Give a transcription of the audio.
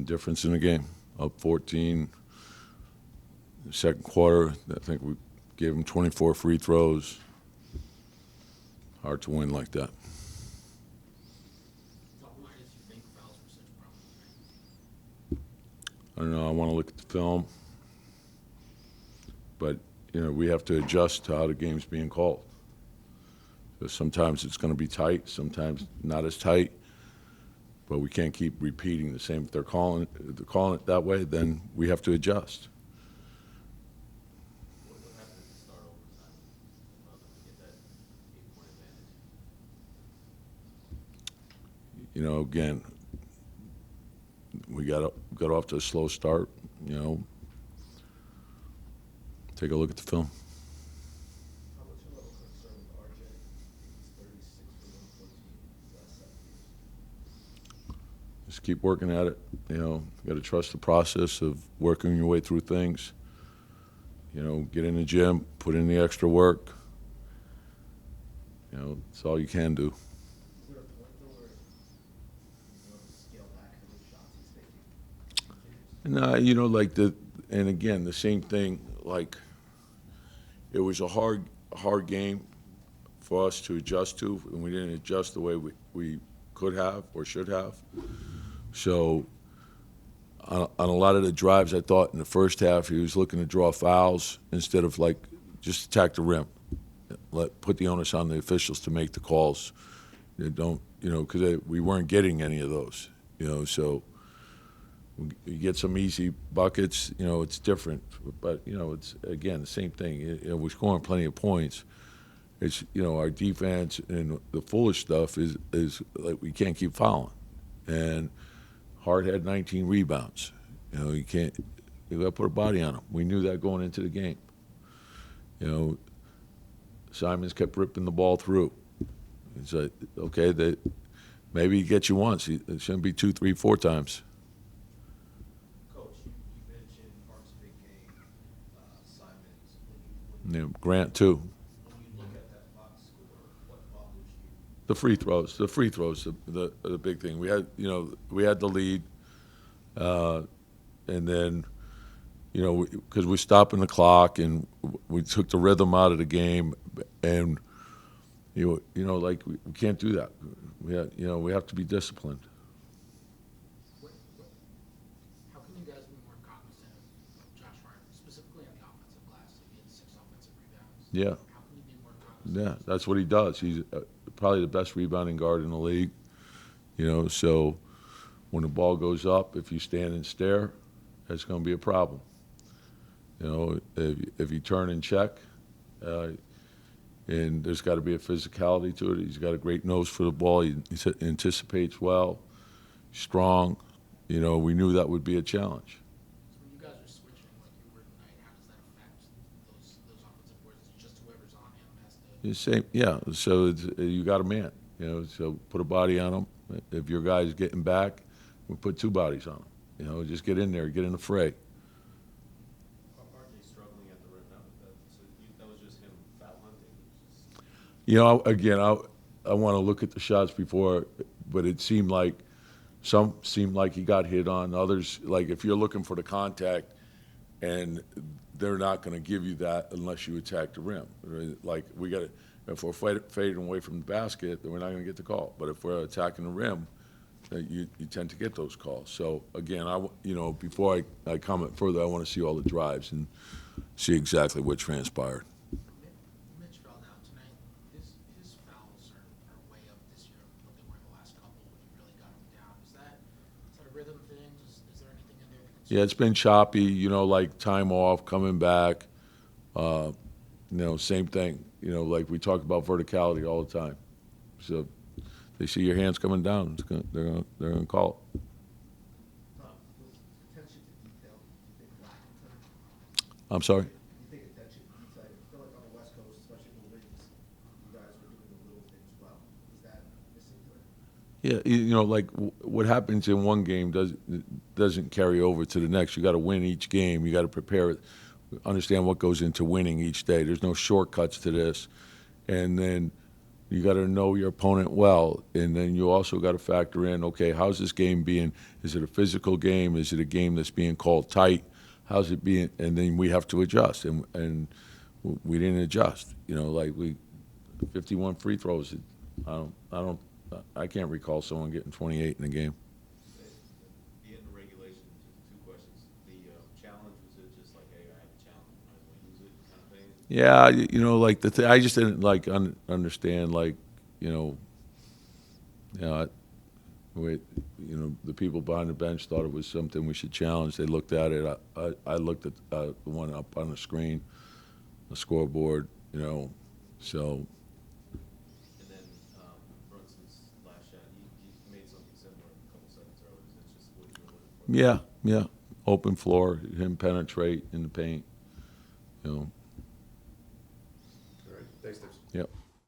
difference in the game. Up 14, the second quarter, I think we gave them 24 free throws. Hard to win like that. Why did you think fouls were such a problem tonight? I don't know, I want to look at the film. But, we have to adjust to how the game's being called. So sometimes it's going to be tight, sometimes not as tight. But we can't keep repeating the same. If they're calling it that way, then we have to adjust. What happened at the start overtime to get that 8-point advantage? Again, we got off to a slow start. Take a look at the film. How much your level concern with RJ? He's 36 for 114 last 7 years. Just keep working at it. You got to trust the process of working your way through things. Get in the gym, put in the extra work. It's all you can do. Is there a point though where you want to scale back the shots he's taking? And again, the same thing. It was a hard game for us to adjust to, and we didn't adjust the way we could have or should have. So on a lot of the drives, I thought in the first half he was looking to draw fouls instead of just attack the rim. Put the onus on the officials to make the calls. They don't, because we weren't getting any of those. So you get some easy buckets. It's different, but it's again the same thing. We're scoring plenty of points. It's our defense and the foolish stuff is we can't keep fouling, and Hart had 19 rebounds. You got to put a body on him. We knew that going into the game. Simons kept ripping the ball through. It's like, okay, maybe he gets you once. It shouldn't be 2, 3, 4 times. Coach, you mentioned Hart's big game, Simons. Grant too. When you look at that box score, what bothers you? The free throws, the big thing. We had the lead, and then, because we're stopping the clock and we took the rhythm out of the game, and we can't do that. We have to be disciplined. How can you guys be more cognizant of Josh Hart, specifically on the offensive glass? He had 6 offensive rebounds. Yeah. How can you be more cognizant? Yeah, that's what he does. He's probably the best rebounding guard in the league. So when the ball goes up, if you stand and stare, that's going to be a problem. If you turn and check, and there's got to be a physicality to it. He's got a great nose for the ball. He anticipates well, strong. We knew that would be a challenge. So when you guys are switching like you were tonight, how does that affect those offensive boards? Is it just whoever's on him has to? The same, yeah. So you got a man. So put a body on him. If your guy's getting back, we put 2 bodies on him. Just get in there, get in the fray. RJ struggling at the rim now. That was just him foul hunting. Again, I want to look at the shots before, but it seemed like some seemed like he got hit on. Others, like if you're looking for the contact, and they're not going to give you that unless you attack the rim. Like if we're fading away from the basket, then we're not going to get the call. But if we're attacking the rim, you tend to get those calls. So again, before I comment further, I want to see all the drives and see exactly what transpired. Mitch fell down tonight. His fouls are way up this year from what they were in the last couple when he really got him down. Is that a rhythm thing? Is there anything in there that Yeah, it's been choppy, like time off, coming back. Same thing. Like we talk about verticality all the time. So they see your hands coming down, they're gonna call it. Attention to detail, do you think lacking tonight? I'm sorry? Do you think attention to detail? I feel like on the West Coast, especially in the Wings, you guys were doing the little things well. Is that missing tonight? Yeah, like what happens in one game doesn't carry over to the next. You got to win each game. You got to prepare, understand what goes into winning each day. There's no shortcuts to this. And then, you got to know your opponent well, and then you also got to factor in, okay, how's this game being? Is it a physical game? Is it a game that's being called tight? How's it being? And then we have to adjust, and we didn't adjust. You know, like 51 free throws. I can't recall someone getting 28 in a game. The end of regulation, just two questions. The challenge, was it just like, hey, I have a challenge, might as well use it kind of thing? Yeah, you know, like I just didn't like understand, like, you know, the people behind the bench thought it was something we should challenge. They looked at it. I looked at the one up on the screen, the scoreboard, you know, so. And then, for instance, last shot, he made something similar a couple seconds earlier. That's just what you were looking for. Yeah, open floor, him penetrate in the paint, you know.